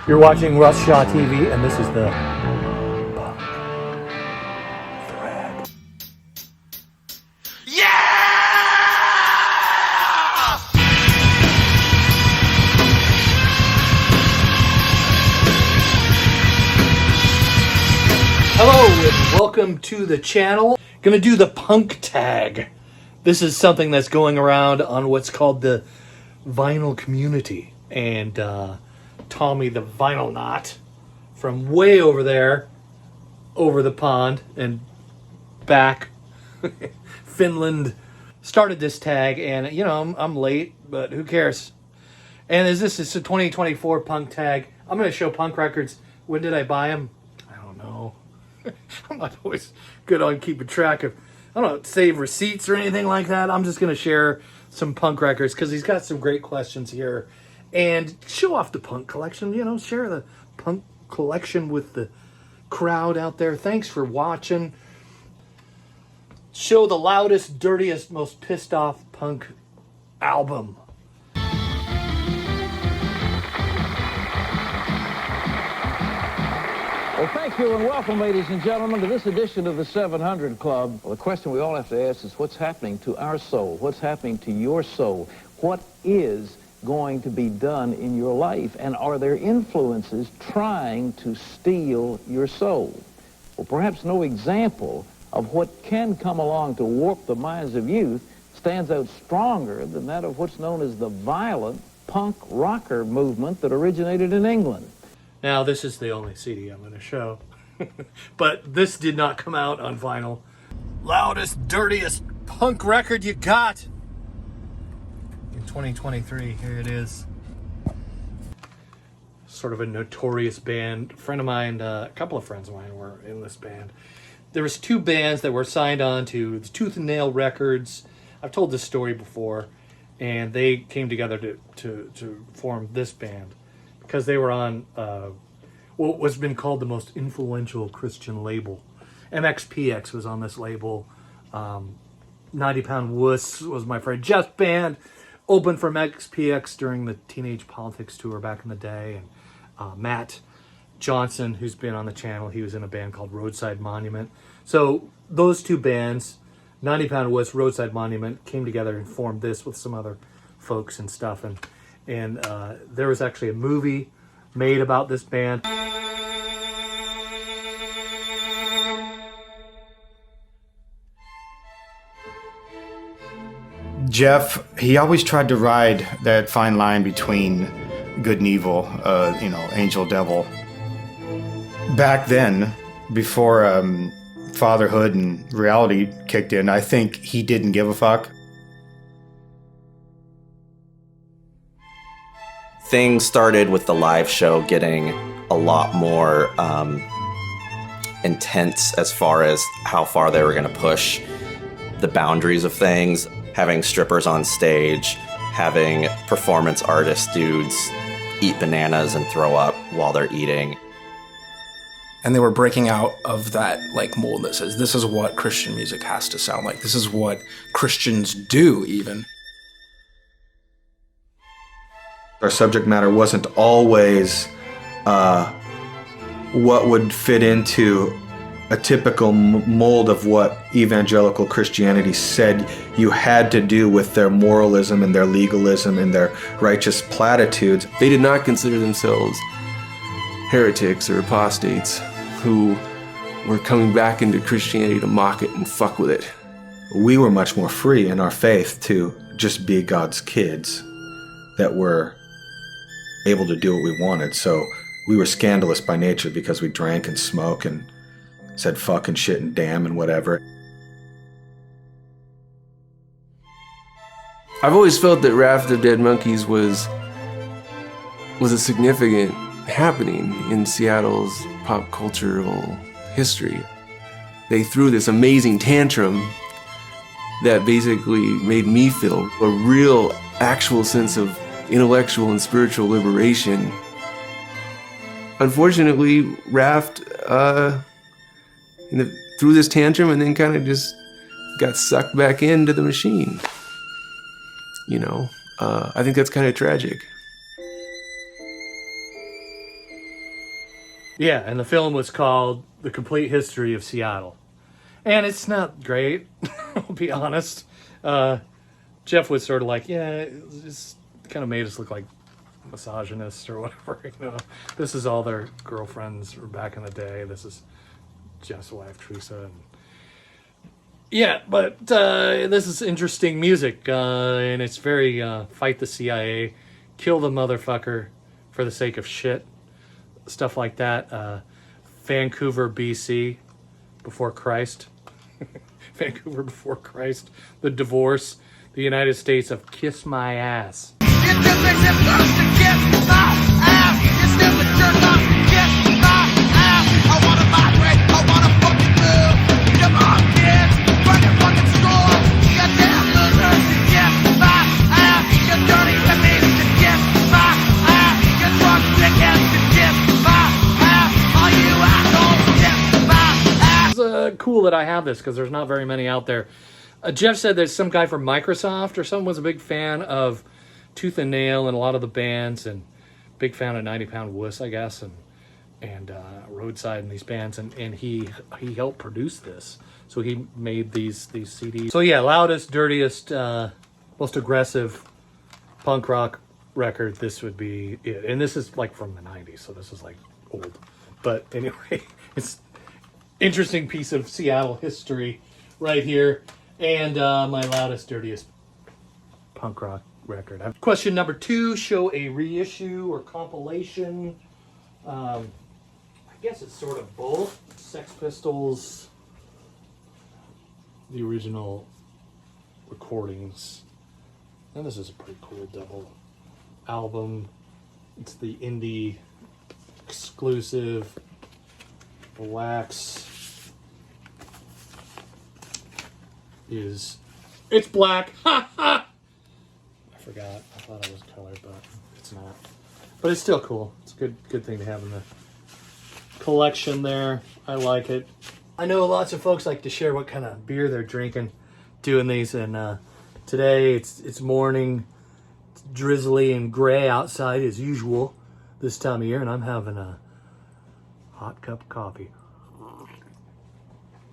You're watching Russ Shaw TV, and this is the Punk Thread. Yeah! Hello, and welcome to the channel. Gonna do the punk tag. This is something that's going around on what's called the vinyl community. And Tommy the Vinyl Knot from way over there, over the pond and back, Finland, started this tag. And, you know, I'm late, but who cares? And this is a 2024 punk tag. I'm going to show punk records. When did I buy them? I don't know. I'm not always good on keeping track of, I don't save receipts or anything like that. I'm just going to share some punk records because he's got some great questions here. And show off the punk collection, you know, share the punk collection with the crowd out there. Thanks for watching. Show the loudest, dirtiest, most pissed off punk album. Well, thank you and welcome, ladies and gentlemen, to this edition of the 700 Club. Well, the question we all have to ask is, what's happening to our soul? What's happening to your soul? What is going to be done in your life? And are there influences trying to steal your soul? Well, perhaps no example of what can come along to warp the minds of youth stands out stronger than that of what's known as the violent punk rocker movement that originated in England. Now, this is the only CD I'm going to show. But this did not come out on vinyl. Loudest, dirtiest punk record you got. 2023, here it is. Sort of a notorious band. A friend of mine, a couple of friends of mine were in this band. There was two bands that were signed on to the Tooth and Nail Records. I've told this story before, and they came together to form this band because they were on what was been called the most influential Christian label. MXPX was on this label. 90 Pound Wuss was my friend Jeff's band. Opened for MXPX during the Teenage Politics tour back in the day. And Matt Johnson, who's been on the channel, he was in a band called Roadside Monument. So those two bands, 90 Pound Wuss, Roadside Monument, came together and formed this with some other folks and stuff. And there was actually a movie made about this band. Jeff, he always tried to ride that fine line between good and evil, angel, devil. Back then, before fatherhood and reality kicked in, I think he didn't give a fuck. Things started with the live show getting a lot more intense as far as how far they were going to push the boundaries of things. Having strippers on stage, having performance artist dudes eat bananas and throw up while they're eating. And they were breaking out of that mold that says this is what Christian music has to sound like. This is what Christians do, even. Our subject matter wasn't always what would fit into a typical mold of what evangelical Christianity said you had to do with their moralism and their legalism and their righteous platitudes. They did not consider themselves heretics or apostates who were coming back into Christianity to mock it and fuck with it. We were much more free in our faith to just be God's kids that were able to do what we wanted. So we were scandalous by nature because we drank and smoked and said fuck and shit and damn and whatever. I've always felt that Wrath of the Dead Monkeys was a significant happening in Seattle's pop cultural history. They threw this amazing tantrum that basically made me feel a real, actual sense of intellectual and spiritual liberation. Unfortunately, Raft threw this tantrum and then kind of just got sucked back into the machine. I think that's kind of tragic. Yeah, and the film was called The Complete History of Seattle. And it's not great, I'll be honest. Jeff was sort of like, yeah, it just kind of made us look like misogynists or whatever. You know, this is all their girlfriends from back in the day. This is Jeff's wife, Teresa. And yeah, but this is interesting music, and it's very fight the CIA, kill the motherfucker for the sake of shit, stuff like that. Vancouver, BC, before Christ. Vancouver before Christ. The divorce. The United States of Kiss My Ass. It just makes it worse to kiss my ass. You stupid jerk off, kiss my ass. I wanna vibrate, I wanna fucking move. Come on, kids, run your fucking schools. You damn losers, to kiss my ass. You dirty hippies, to kiss my ass. You drunk dickheads, to kiss my ass. All you assholes, kiss my ass. It's cool that I have this because there's not very many out there. Jeff said there's some guy from Microsoft or someone was a big fan of Tooth and Nail and a lot of the bands, and big fan of 90 Pound Wuss, I guess, and Roadside and these bands, and he helped produce this, so he made these CDs. So yeah, loudest, dirtiest, most aggressive punk rock record. This would be it, and this is like from the 90s, so this is like old. But anyway, it's interesting piece of Seattle history right here, and my loudest, dirtiest punk rock record. Question number 2, show a reissue or compilation. I guess it's sort of both. Sex Pistols, the original recordings. And this is a pretty cool double album. It's the indie exclusive. The wax is, it's black. Ha ha! I forgot. I thought it was colored, but it's not. But it's still cool. It's a good thing to have in the collection there. I like it. I know lots of folks like to share what kind of beer they're drinking doing these, and today it's morning. It's drizzly and gray outside as usual this time of year, and I'm having a hot cup of coffee.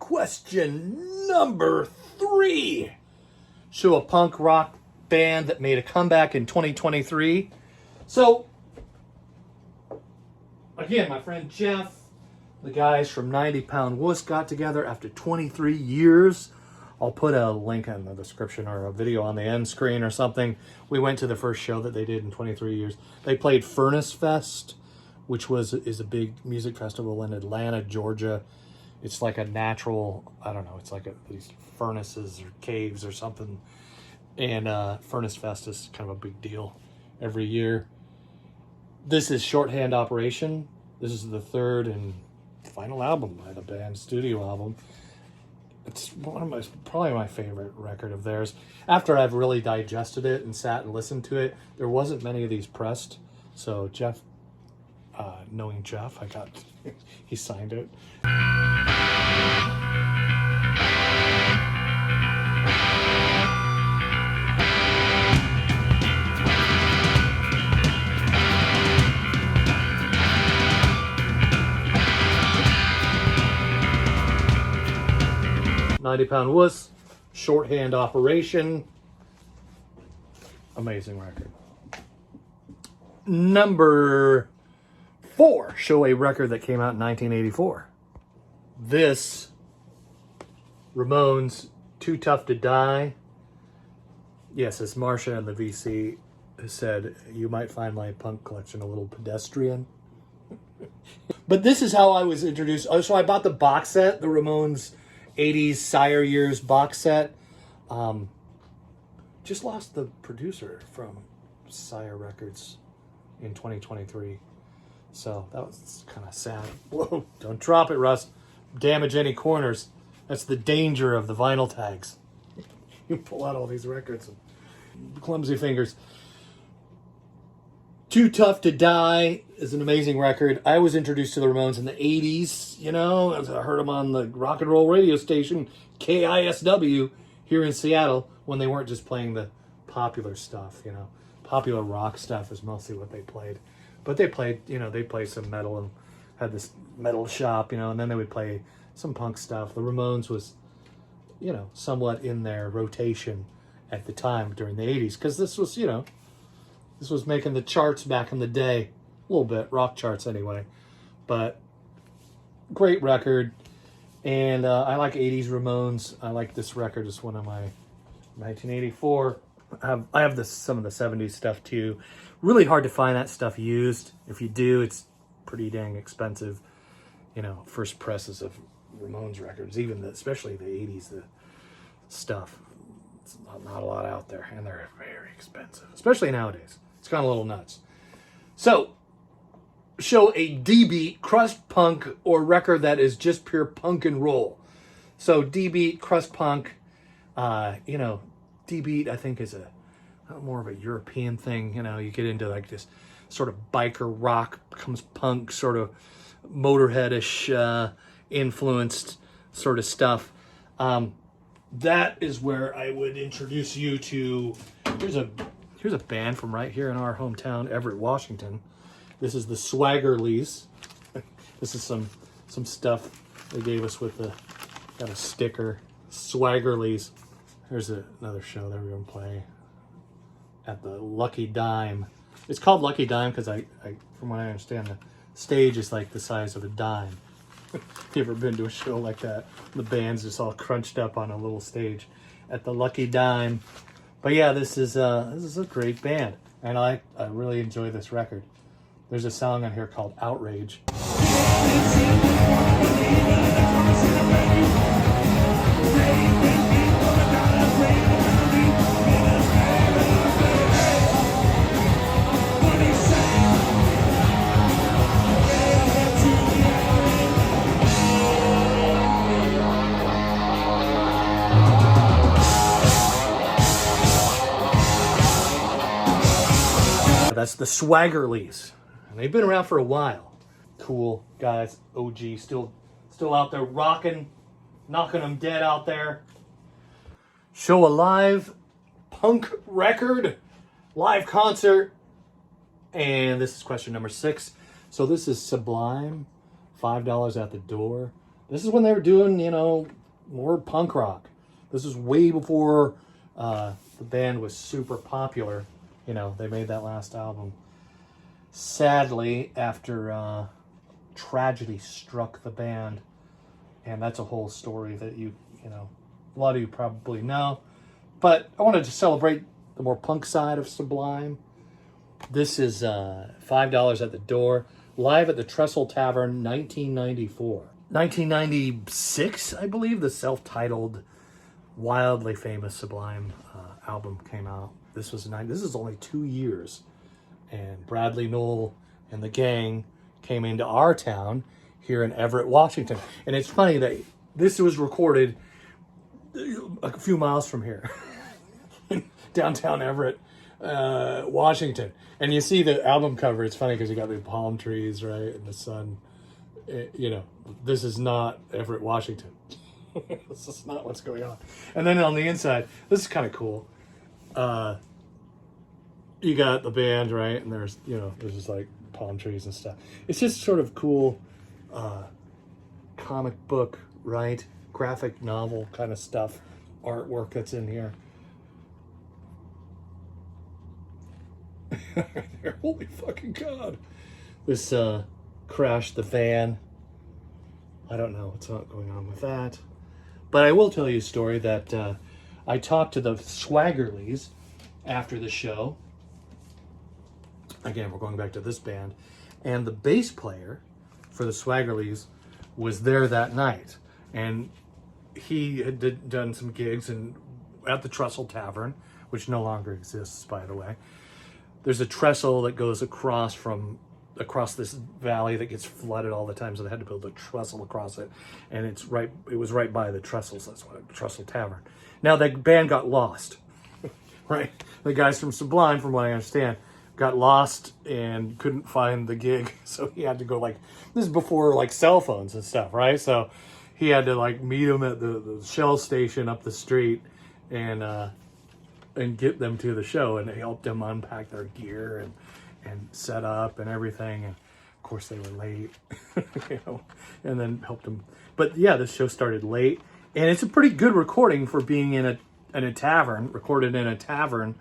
Question number 3. Show a punk rock band that made a comeback in 2023. So, again, my friend Jeff, the guys from 90 Pound Wuss got together after 23 years. I'll put a link in the description or a video on the end screen or something. We went to the first show that they did in 23 years. They played Furnace Fest, which is a big music festival in Atlanta, Georgia. It's like a natural, I don't know, it's like these furnaces or caves or something. And Furnace Fest is kind of a big deal every year. This is Shorthand Operation. This is the third and final album by the band, studio album. It's probably my favorite record of theirs. After I've really digested it and sat and listened to it, there wasn't many of these pressed. So Jeff, knowing Jeff, he signed it. 90 Pound Wuss, Shorthand Operation. Amazing record. Number 4, show a record that came out in 1984. This, Ramones, Too Tough to Die. Yes, as Marcia and the VC said, you might find my punk collection a little pedestrian. But this is how I was introduced. Oh, so I bought the box set, the Ramones 80s Sire Years box set. Just lost the producer from Sire Records in 2023. So that was kind of sad. Whoa, don't drop it, Russ. Damage any corners. That's the danger of the vinyl tags. You pull out all these records and clumsy fingers. Too Tough to Die is an amazing record. I was introduced to the Ramones in the 80s, you know. I heard them on the rock and roll radio station, KISW, here in Seattle, when they weren't just playing the popular stuff, you know. Popular rock stuff is mostly what they played. But they played, you know, they played some metal and had this metal shop, you know, and then they would play some punk stuff. The Ramones was, you know, somewhat in their rotation at the time during the 80s, because this was, you know, this was making the charts back in the day, a little bit, rock charts anyway. But great record, and I like 80s Ramones. I like this record. It's one of my 1984. I have some of the 70s stuff too. Really hard to find that stuff used. If you do, it's pretty dang expensive. You know, first presses of Ramones records, especially the 80s, the stuff. It's not a lot out there, and they're very expensive, especially nowadays. It's gone a little nuts. So, show a D-beat, crust punk, or record that is just pure punk and roll. So D-beat, crust punk, you know, D-beat I think is more of a European thing. You know, you get into like this sort of biker rock, becomes punk, sort of Motorhead-ish influenced sort of stuff. That is where I would introduce you to. Here's a band from right here in our hometown, Everett, Washington. This is the Swaggerlies. This is some stuff they gave us with got a sticker. Swaggerlies. Here's another show that we're gonna play at the Lucky Dime. It's called Lucky Dime because I from what I understand, the stage is like the size of a dime. You ever been to a show like that? The band's just all crunched up on a little stage at the Lucky Dime. But yeah, this is a great band, and I really enjoy this record. There's a song on here called Outrage. That's the Swaggerlies, and they've been around for a while. Cool guys, OG, still out there rocking, knocking them dead out there. Show a live punk record, live concert, and this is question number 6. So this is Sublime, $5 at the door. This is when they were doing, you know, more punk rock. This is way before the band was super popular. You know, they made that last album. Sadly, after tragedy struck the band, and that's a whole story that you know, a lot of you probably know. But I wanted to celebrate the more punk side of Sublime. This is $5 at the door, live at the Trestle Tavern, 1994. 1996, I believe, the self-titled, wildly famous Sublime album came out. This is only 2 years, and Bradley Nowell and the gang came into our town here in Everett, Washington. And it's funny that this was recorded a few miles from here, downtown Everett, Washington. And you see the album cover. It's funny because you got the palm trees, right, and the sun. You know, this is not Everett, Washington. This is not what's going on. And then on the inside, this is kind of cool. You got the band, right? And there's just like palm trees and stuff. It's just sort of cool, comic book, right? Graphic novel kind of stuff, artwork that's in here. Holy fucking God. This, crashed the van. I don't know what's going on with that. But I will tell you a story that, I talked to the Swaggerlies after the show. Again, we're going back to this band. And the bass player for the Swaggerlies was there that night. And he had done some gigs at the Trestle Tavern, which no longer exists, by the way. There's a trestle that goes across this valley that gets flooded all the time, so they had to build a trestle across it. And it was right by the trestles. That's why Trestle Tavern. Now, the band got lost, right? The guys from Sublime, from what I understand, got lost and couldn't find the gig. So he had to go, this is before, cell phones and stuff, right? So he had to, meet them at the Shell station up the street and get them to the show. And they helped them unpack their gear and set up and everything. And course, they were late, you know, and then helped them. But yeah, this show started late, and it's a pretty good recording for being in a tavern, recorded in a tavern,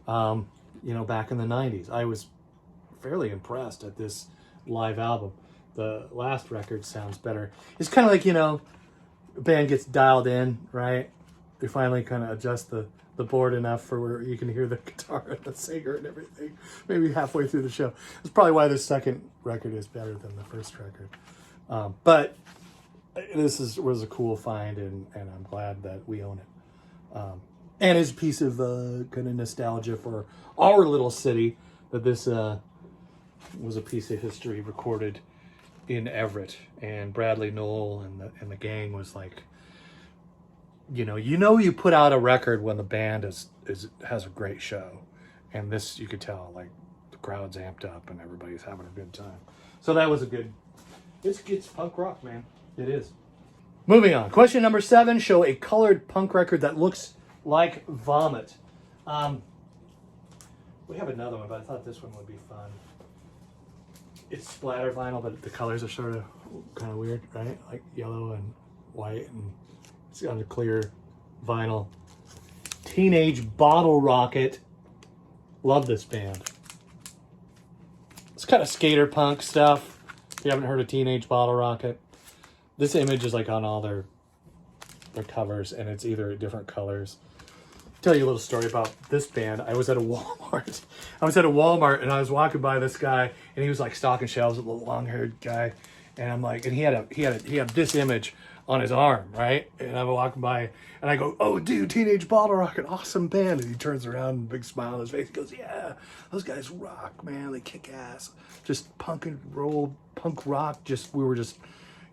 you know, back in the 90s. I was fairly impressed at this live album. The last record sounds better. It's kind of like, you know, a band gets dialed in, right? They finally kind of adjust the board enough for where you can hear the guitar and the singer and everything, maybe halfway through the show. That's probably why the second record is better than the first record. But this was a cool find, and I'm glad that we own it. And it's a piece of kind of nostalgia for our little city, that this was a piece of history recorded in Everett. And Bradley Knoll and the gang was like, you know, you put out a record when the band has a great show, and this, you could tell, like, the crowd's amped up and everybody's having a good time. So that was it's punk rock, man. It is. Moving on. Question number 7: show a colored punk record that looks like vomit. We have another one, but I thought this one would be fun. It's splatter vinyl, but the colors are sort of kind of weird, right? Like yellow and white, and it's on a clear vinyl. Teenage Bottle Rocket. Love this band. It's kind of skater punk stuff. If you haven't heard of Teenage Bottle Rocket, this image is like on all their covers, and it's either different colors. I'll tell you a little story about this band. I was at a Walmart. And I was walking by this guy, and he was like stocking shelves, a little long-haired guy, and I'm like, and he had this image on his arm, right? And I'm walking by, and I go, "Oh, dude, Teenage Bottle Rocket, awesome band." And he turns around, big smile on his face. He goes, "Yeah, those guys rock, man. They kick ass. Just punk and roll, punk rock. We were just,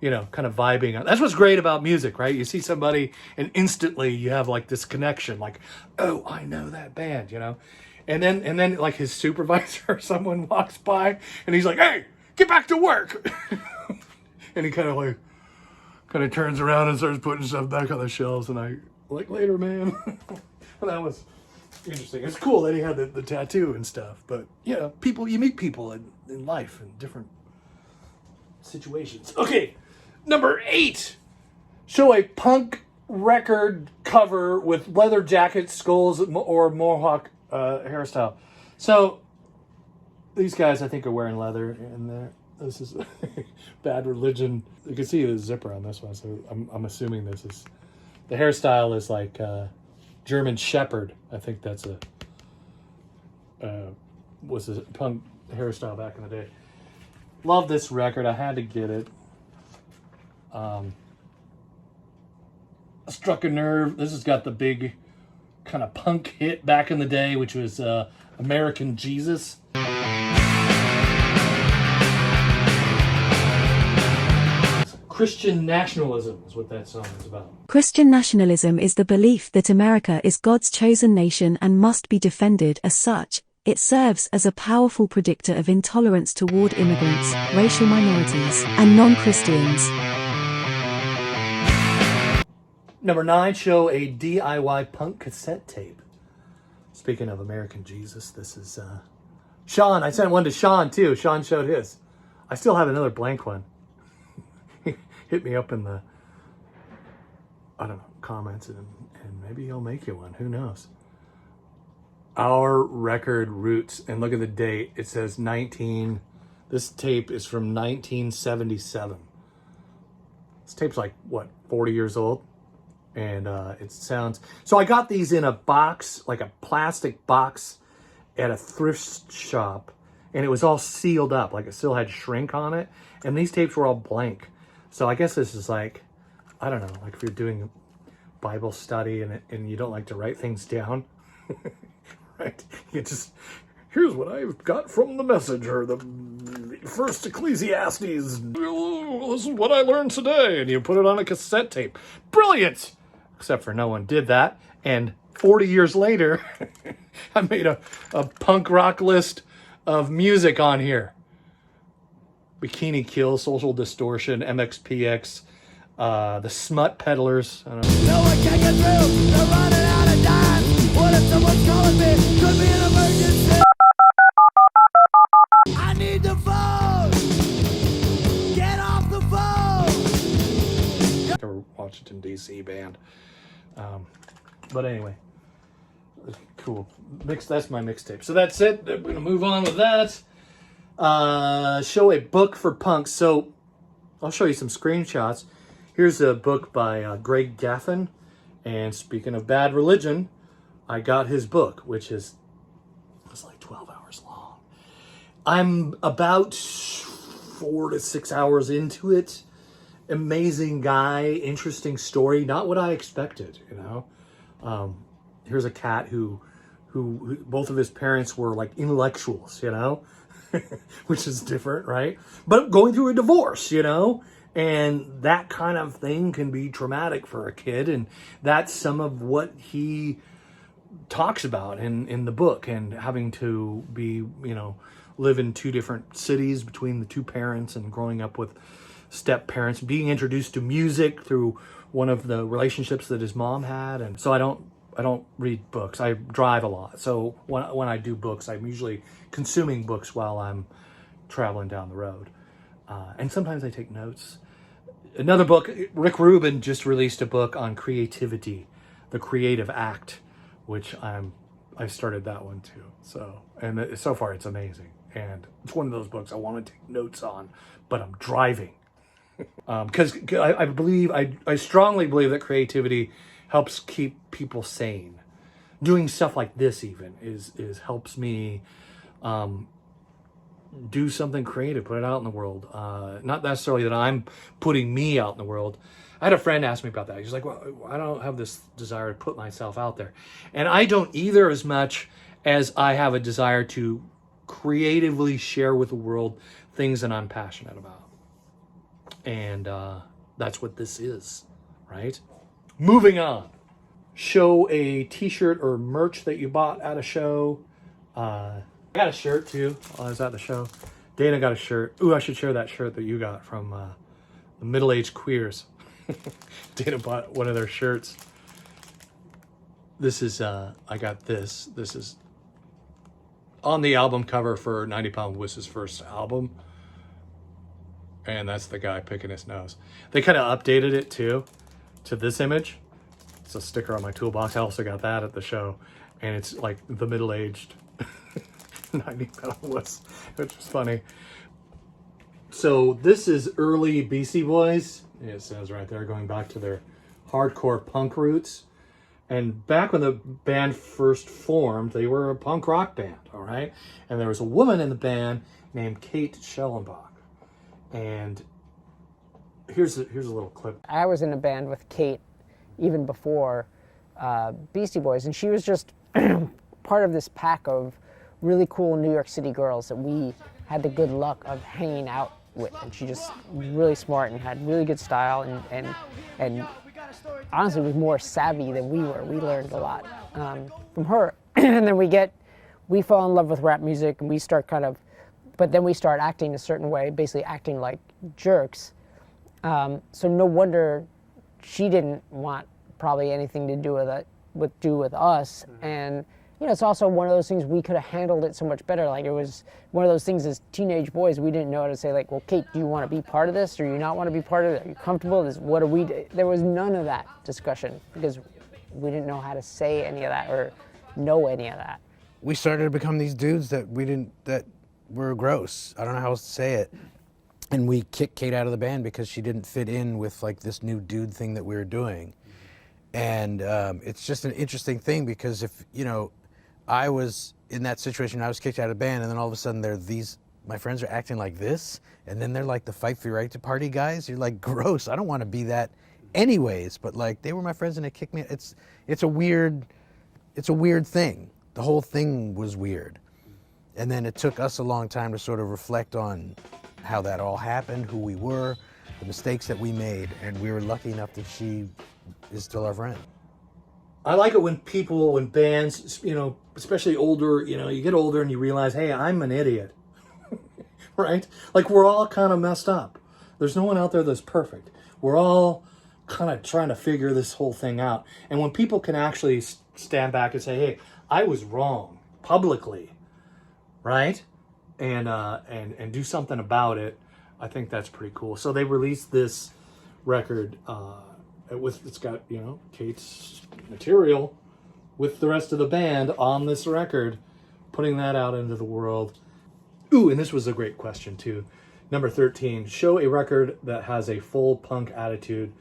you know, kind of vibing." That's what's great about music, right? You see somebody, and instantly you have like this connection, like, "Oh, I know that band," you know. And then like his supervisor or someone walks by, and he's like, "Hey, get back to work." And he kind of turns around and starts putting stuff back on the shelves, and I like, "Later, man." Well, that was interesting. It's cool that he had the tattoo and stuff, but you know, you meet people in life in different situations. Okay, number 8. Show a punk record cover with leather jackets, skulls, or mohawk hairstyle. So these guys, I think, are wearing leather in there. This is Bad Religion. You can see the zipper on this one, so I'm assuming this is, the hairstyle is like German Shepherd. I think that's was a punk hairstyle back in the day. Love this record. I had to get it. Struck a nerve. This has got the big kind of punk hit back in the day, which was American Jesus. Christian nationalism is what that song is about. Christian nationalism is the belief that America is God's chosen nation and must be defended as such. It serves as a powerful predictor of intolerance toward immigrants, racial minorities, and non-Christians. Number 9, show a DIY punk cassette tape. Speaking of American Jesus, this is Sean. I sent one to Sean too. Sean showed his. I still have another blank one. Hit me up in the, I don't know, comments, and maybe he'll make you one. Who knows? Our Record Roots, and look at the date. It says this tape is from 1977. This tape's like, what, 40 years old? And it sounds, so I got these in a box, like a plastic box at a thrift shop, and it was all sealed up, like it still had shrink on it, and these tapes were all blank. So I guess this is like, I don't know, like if you're doing Bible study and you don't like to write things down, right? You just, here's what I've got from the Messenger, the first Ecclesiastes. This is what I learned today. And you put it on a cassette tape. Brilliant! Except for no one did that. And 40 years later, I made a punk rock list of music on here. Bikini Kill, Social Distortion, MXPX, the Smut Peddlers. I don't know. No one can get through, they're running out of time. What if someone's calling me? Could be an emergency. I need the phone. Washington, D.C. band. But anyway, cool. That's my mixtape. So that's it. We're going to move on with that. Show a book for punks. So I'll show you some screenshots. Here's a book by Greg Gaffin. And speaking of Bad Religion, I got his book, which is like 12 hours long. I'm about 4 to 6 hours into it. Amazing guy, interesting story. Not what I expected, you know. Here's a cat who both of his parents were like intellectuals, you know, which is different, right? But going through a divorce, you know, and that kind of thing can be traumatic for a kid. And that's some of what he talks about in the book, and having to be, you know, live in 2 different cities between the 2 parents and growing up with step parents, being introduced to music through one of the relationships that his mom had. And so I don't read books. I drive a lot. So when I do books, I'm usually consuming books while I'm traveling down the road. And sometimes I take notes. Another book, Rick Rubin just released a book on creativity, the creative act, which I started that one too. So, and so far it's amazing. And it's one of those books I want to take notes on, but I'm driving. Because I strongly believe that creativity helps keep people sane. Doing stuff like this even is helps me do something creative, put it out in the world. Not necessarily that I'm putting me out in the world. I had a friend ask me about that. He's like, well, I don't have this desire to put myself out there. And I don't either, as much as I have a desire to creatively share with the world things that I'm passionate about. And that's what this is, right? Moving on. Show a t-shirt or merch that you bought at a show. I got a shirt too while I was at the show. Dana got a shirt. Ooh, I should share that shirt that you got from the Middle-Aged Queers. Dana bought one of their shirts. This is, I got this. This is on the album cover for 90 Pound Wuss's first album. And that's the guy picking his nose. They kind of updated it too, to this image. It's a sticker on my toolbox. I also got that at the show. And it's like the middle-aged 90 Pound Wuss, which is funny. So this is early Beastie Boys. It says right there, going back to their hardcore punk roots. And back when the band first formed, they were a punk rock band, all right? And there was a woman in the band named Kate Schellenbach. And here's a little clip. I was in a band with Kate even before Beastie Boys, and she was just part of this pack of really cool New York City girls that we had the good luck of hanging out with. And she just was really smart and had really good style, and honestly was more savvy than we were. We learned a lot from her. And then we fall in love with rap music, and we start but then we start acting a certain way, basically acting like jerks. So no wonder she didn't want probably anything to do with us. And you know, it's also one of those things we could have handled it so much better. Like, it was one of those things as teenage boys, we didn't know how to say, like, well, Kate, do you want to be part of this, or do you not want to be part of it? Are you comfortable? What do we do? There was none of that discussion because we didn't know how to say any of that or know any of that. We started to become these dudes that were gross. I don't know how else to say it. And we kicked Kate out of the band because she didn't fit in with like this new dude thing that we were doing. And it's just an interesting thing because if, you know, I was in that situation, I was kicked out of the band, and then all of a sudden my friends are acting like this, and then they're like the Fight for Your Right to Party guys. You're like, gross, I don't want to be that anyways, but like, they were my friends and they kicked me. It's a weird thing. The whole thing was weird. And then it took us a long time to sort of reflect on how that all happened, who we were, the mistakes that we made, and we were lucky enough that she is still our friend. I like it when bands, you know, especially older, you know, you get older and you realize, hey, I'm an idiot, right? Like, we're all kind of messed up. There's no one out there that's perfect. We're all kind of trying to figure this whole thing out. And when people can actually stand back and say, hey, I was wrong publicly, right? And do something about it, I think that's pretty cool. So they released this record It's got, you know, Kate's material with the rest of the band on this record, putting that out into the world. Ooh, and this was a great question too. Number 13, show a record that has a full punk attitude,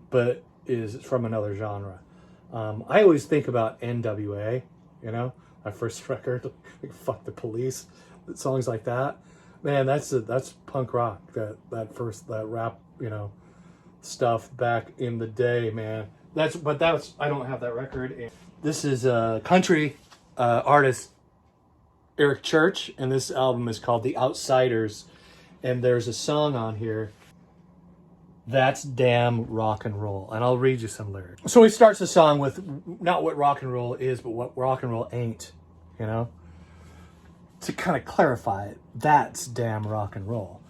but is from another genre. I always think about NWA, you know, my first record, like Fuck the Police, songs like that. Man, that's punk rock. That rap, you know, stuff back in the day, man. I don't have that record. This is a country artist, Eric Church, and this album is called The Outsiders, and there's a song on here, That's Damn Rock and Roll, and I'll read you some lyrics. So he starts the song with not what rock and roll is, but what rock and roll ain't, you know? To kind of clarify it, that's damn rock and roll.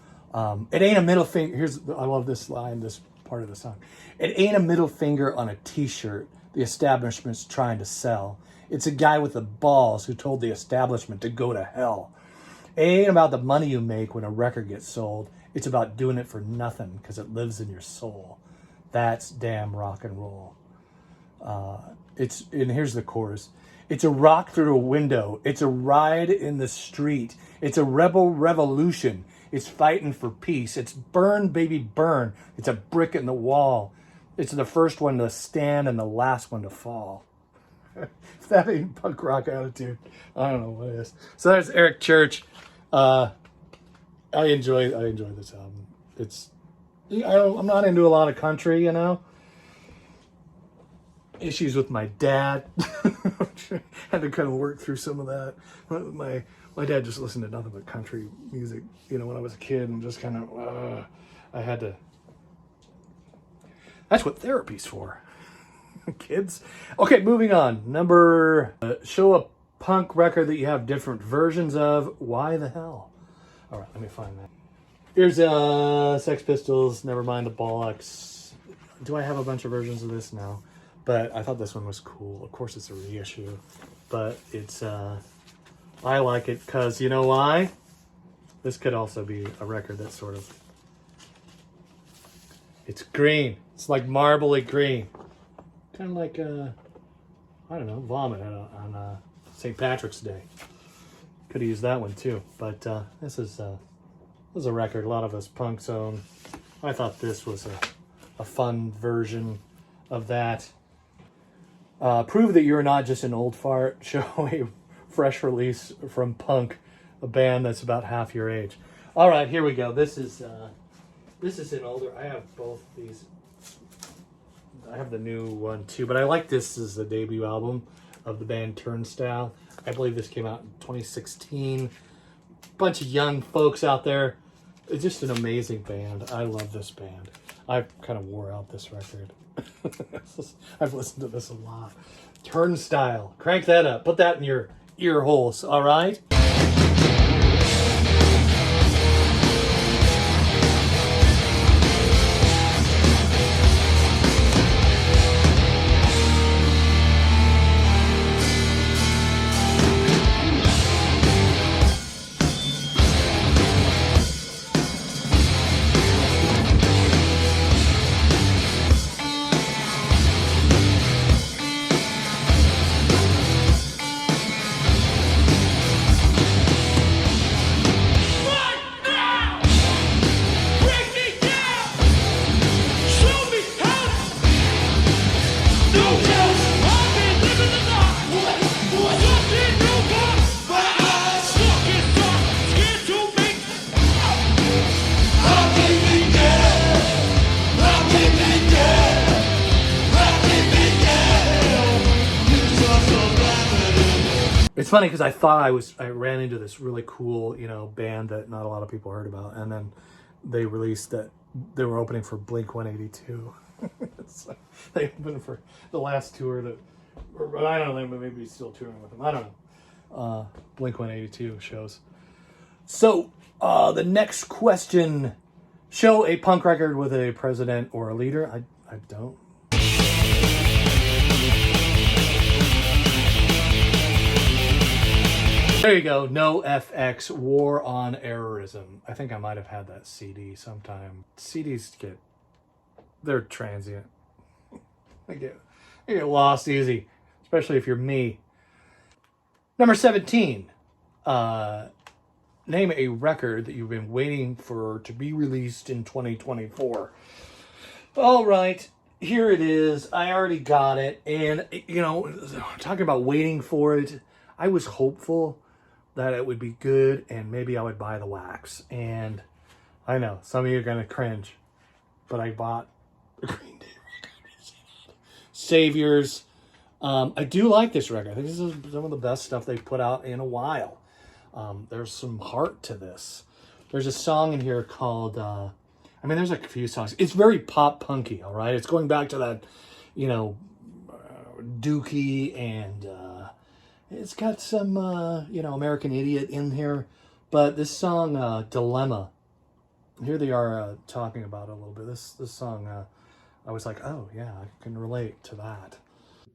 It ain't a middle finger. I love this line, this part of the song. It ain't a middle finger on a t-shirt the establishment's trying to sell. It's a guy with the balls who told the establishment to go to hell. It ain't about the money you make when a record gets sold. It's about doing it for nothing because it lives in your soul. That's damn rock and roll. And here's the chorus. It's a rock through a window. It's a ride in the street. It's a rebel revolution. It's fighting for peace. It's burn, baby, burn. It's a brick in the wall. It's the first one to stand and the last one to fall. If that ain't punk rock attitude, I don't know what is. So that's Eric Church. I enjoy this album. I'm not into a lot of country, you know. Issues with my dad. Had to kind of work through some of that. My dad just listened to nothing but country music, you know, when I was a kid, and just kind of I had to. That's what therapy's for, kids. Okay, moving on. Show a punk record that you have different versions of. Why the hell? All right, let me find that. Here's Sex Pistols, Nevermind the Bollocks. Do I have a bunch of versions of this? No. But I thought this one was cool. Of course, it's a reissue. But it's, I like it because, you know why? This could also be a record that's sort of, it's green. It's like marbly green. Kind of like, I don't know, vomit on St. Patrick's Day. Could have used that one too. But this is a record a lot of us punks own. I thought this was a fun version of that. Prove that you're not just an old fart. Show a fresh release from punk, a band that's about half your age. All right, here we go. This is an older. I have both these. I have the new one too, but I like this as the debut album of the band Turnstile. I believe this came out in 2016. Bunch of young folks out there. It's just an amazing band. I love this band. I kind of wore out this record. I've listened to this a lot. Turnstile. Crank that up. Put that in your ear holes, all right? It's funny because I thought I ran into this really cool, you know, band that not a lot of people heard about, and then they released that they were opening for Blink 182. So they opened for the last tour that, or I don't know, maybe still touring with them. I don't know. Blink 182 shows. So the next question: show a punk record with a president or a leader. I don't. There you go. No FX, War on Errorism. I think I might have had that CD sometime. CDs they're transient. You get lost easy, especially if you're me. Number 17. Name a record that you've been waiting for to be released in 2024. All right, here it is. I already got it. And, you know, talking about waiting for it, I was hopeful that it would be good and maybe I would buy the wax. And I know, some of you are going to cringe, but I bought the Green Day record. Saviors. I do like this record. I think this is some of the best stuff they've put out in a while. There's some heart to this. There's a song in here called, there's a few songs. It's very pop punky, all right? It's going back to that, Dookie, and it's got some, American Idiot in here. But this song, Dilemma, here they are talking about it a little bit. This song, I was like, oh, yeah, I can relate to that.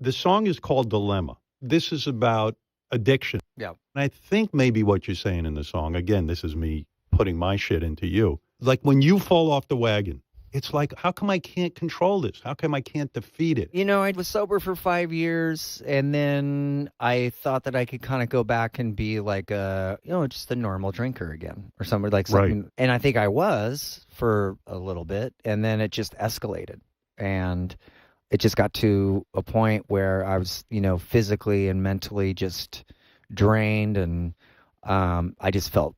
The song is called Dilemma. This is about addiction. Yeah. And I think maybe what you're saying in the song, again, this is me putting my shit into you. Like when you fall off the wagon, it's like, how come I can't control this? How come I can't defeat it? You know, I was sober for 5 years, and then I thought that I could kind of go back and be like just a normal drinker again, or something like something. Right. And I think I was for a little bit, and then it just escalated. And it just got to a point where I was, physically and mentally just drained, and I just felt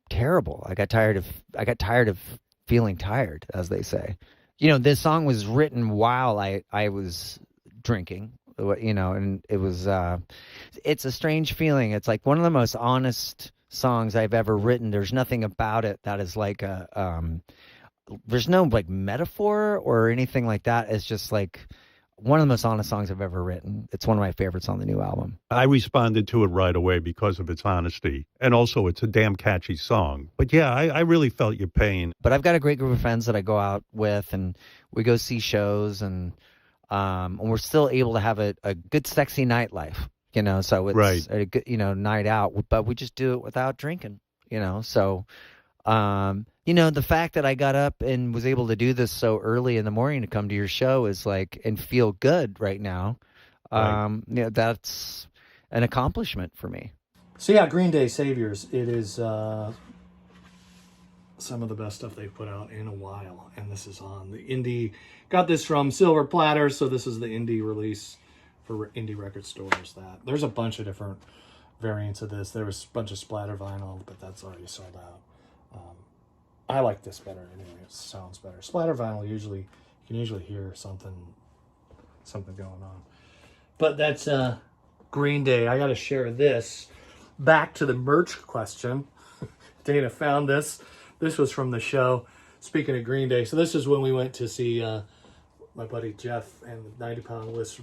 terrible. I got tired of feeling tired, as they say. This song was written while I was drinking, and it was it's a strange feeling. It's like one of the most honest songs I've ever written. There's nothing about it that is like there's no like metaphor or anything like that. It's just like one of the most honest songs I've ever written. It's one of my favorites on the new album. I responded to it right away because of its honesty. And also it's a damn catchy song. But yeah, I really felt your pain. But I've got a great group of friends that I go out with, and we go see shows, and we're still able to have a good, sexy nightlife, so it's right. A good, night out, but we just do it without drinking, so the fact that I got up and was able to do this so early in the morning to come to your show is like, and feel good right now. Right. That's an accomplishment for me. So yeah, Green Day Saviors. It is some of the best stuff they've put out in a while. And this is on the indie. Got this from Silver Platter. So this is the indie release for indie record stores. There's a bunch of different variants of this. There was a bunch of splatter vinyl, but that's already sold out. I like this better anyway. It sounds better. Splatter vinyl you can usually hear something going on. But that's Green Day. I got to share this. Back to the merch question. Dana found this. This was from the show. Speaking of Green Day, so this is when we went to see my buddy Jeff and the 90 Pound List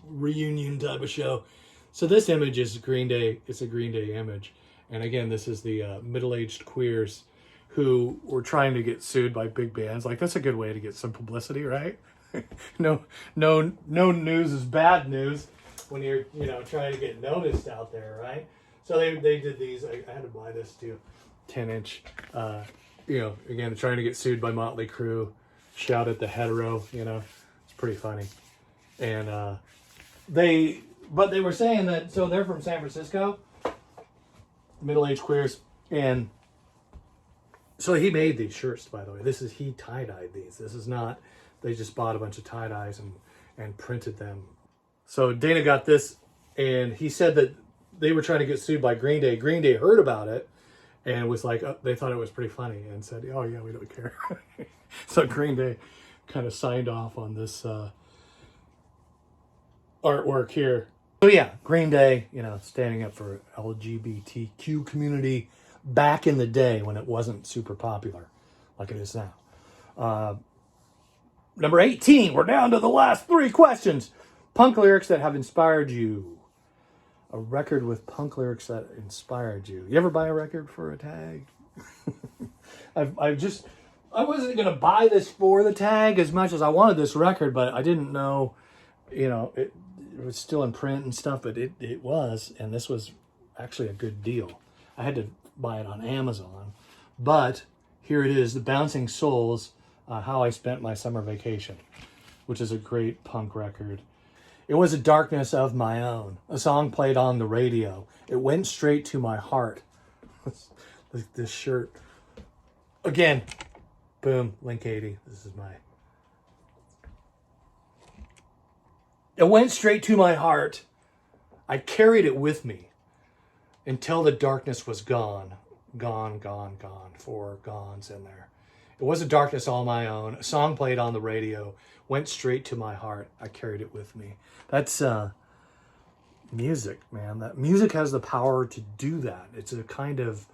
reunion type of show. So this image is Green Day. It's a Green Day image. And again, this is the middle-aged queers who were trying to get sued by big bands. Like, that's a good way to get some publicity, right? No news is bad news when you're, trying to get noticed out there, right? So they did these. I had to buy this too, 10-inch. Again, trying to get sued by Motley Crue. Shout at the hetero. It's pretty funny. And they were saying that. So they're from San Francisco, middle-aged queers, and so he made these shirts, by the way. He tie-dyed these. This is not, they just bought a bunch of tie-dyes and printed them. So Dana got this, and he said that they were trying to get sued by Green Day. Green Day heard about it and was like, they thought it was pretty funny and said, oh yeah, we don't care. So Green Day kind of signed off on this artwork here. So yeah, Green Day, standing up for LGBTQ community back in the day when it wasn't super popular like it is now. Number 18, we're down to the last 3 questions. Punk lyrics that have inspired you. A record with punk lyrics that inspired you. You ever buy a record for a tag? I wasn't going to buy this for the tag as much as I wanted this record, but I didn't know, it was still in print and stuff, but it was, and this was actually a good deal. I had to buy it on Amazon, but here it is, The Bouncing Souls, How I Spent My Summer Vacation. which is a great punk record. It was a darkness of my own. A song played on the radio. It went straight to my heart. This shirt. Again, boom, Link 80. This is my... It went straight to my heart. I carried it with me until the darkness was gone. Gone, gone, gone. 4 gones in there. It was a darkness all my own. A song played on the radio. Went straight to my heart. I carried it with me. That's music, man. That music has the power to do that. It's a kind of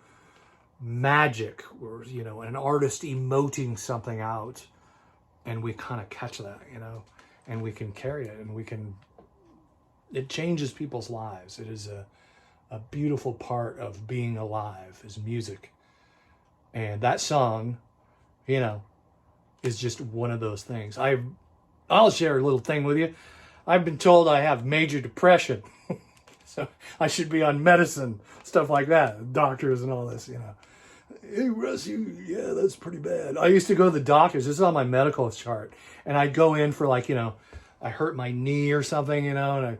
magic, or, you know, an artist emoting something out, and we kind of catch that, you know, and we can carry it, and we can... It changes people's lives. It is a beautiful part of being alive, is music. And that song, you know, is just one of those things. I'll share a little thing with you. I've been told I have major depression. So I should be on medicine, stuff like that. Doctors and all this, you know. Hey, Russ, yeah, that's pretty bad. I used to go to the doctors. This is on my medical chart. And I'd go in for, like, you know, I hurt my knee or something, you know, and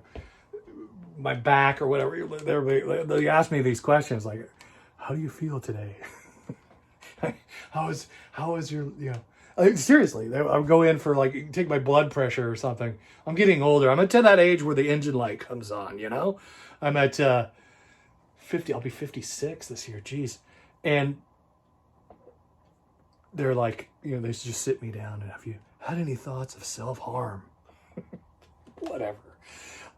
my back or whatever. They ask me these questions like, how do you feel today? How is your, you know, seriously, I would go in for, like, take my blood pressure or something. I'm getting older. I'm at that age where the engine light comes on, you know? I'm at 50, I'll be 56 this year, geez. And they're like, you know, they just sit me down and have you had any thoughts of self-harm? Whatever.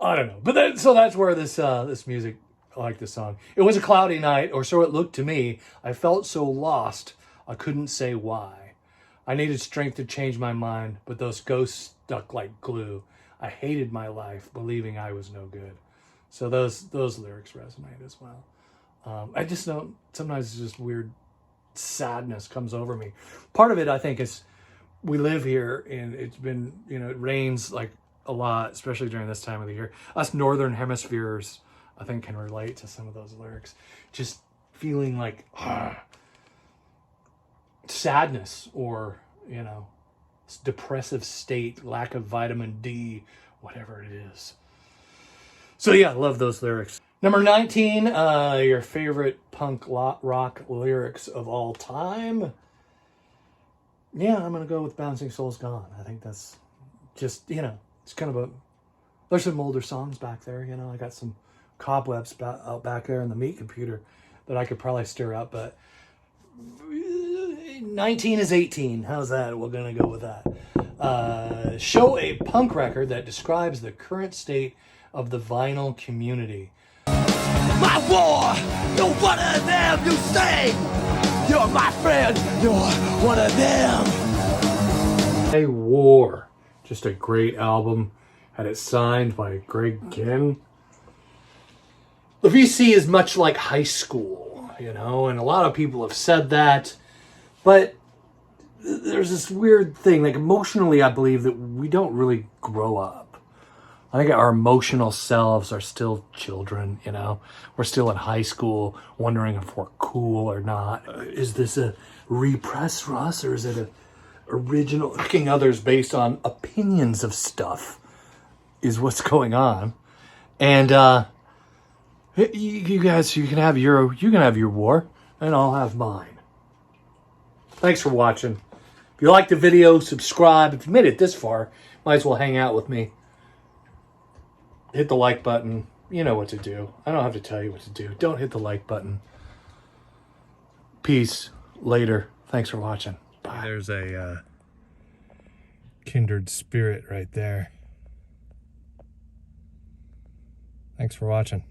I don't know. But that's where this music, I like this song. It was a cloudy night, or so it looked to me. I felt so lost, I couldn't say why. I needed strength to change my mind, but those ghosts stuck like glue. I hated my life, believing I was no good. So those lyrics resonate as well. I just don't, sometimes it's just weird sadness comes over me. Part of it, I think, is we live here and it's been, you know, it rains like a lot, especially during this time of the year. Us northern hemispheres, I think, can relate to some of those lyrics. Just feeling like sadness, or, you know, depressive state, lack of vitamin D, whatever it is. So yeah, I love those lyrics. Number 19, your favorite punk rock lyrics of all time. Yeah, I'm going to go with Bouncing Souls Gone. I think that's just, you know, it's kind of there's some older songs back there, you know. I got some cobwebs out back there in the meat computer that I could probably stir up, but 19 is 18. How's that? We're going to go with that. Show a punk record that describes the current state of the vinyl community. My war, you're one of them, you say. You're my friend, you're one of them. A War, just a great album. Had it signed by Greg Ginn. The VC is much like high school, you know, and a lot of people have said that, but there's this weird thing, like emotionally, I believe that we don't really grow up. I think our emotional selves are still children, you know. We're still in high school wondering if we're cool or not. Is this a repress, Russ, or is it a original? Picking others based on opinions of stuff is what's going on. And you guys, you can have your war, and I'll have mine. Thanks for watching. If you liked the video, subscribe. If you made it this far, might as well hang out with me. Hit the like button. You know what to do. I don't have to tell you what to do. Don't hit the like button. Peace. Later. Thanks for watching. Bye. There's a kindred spirit right there. Thanks for watching.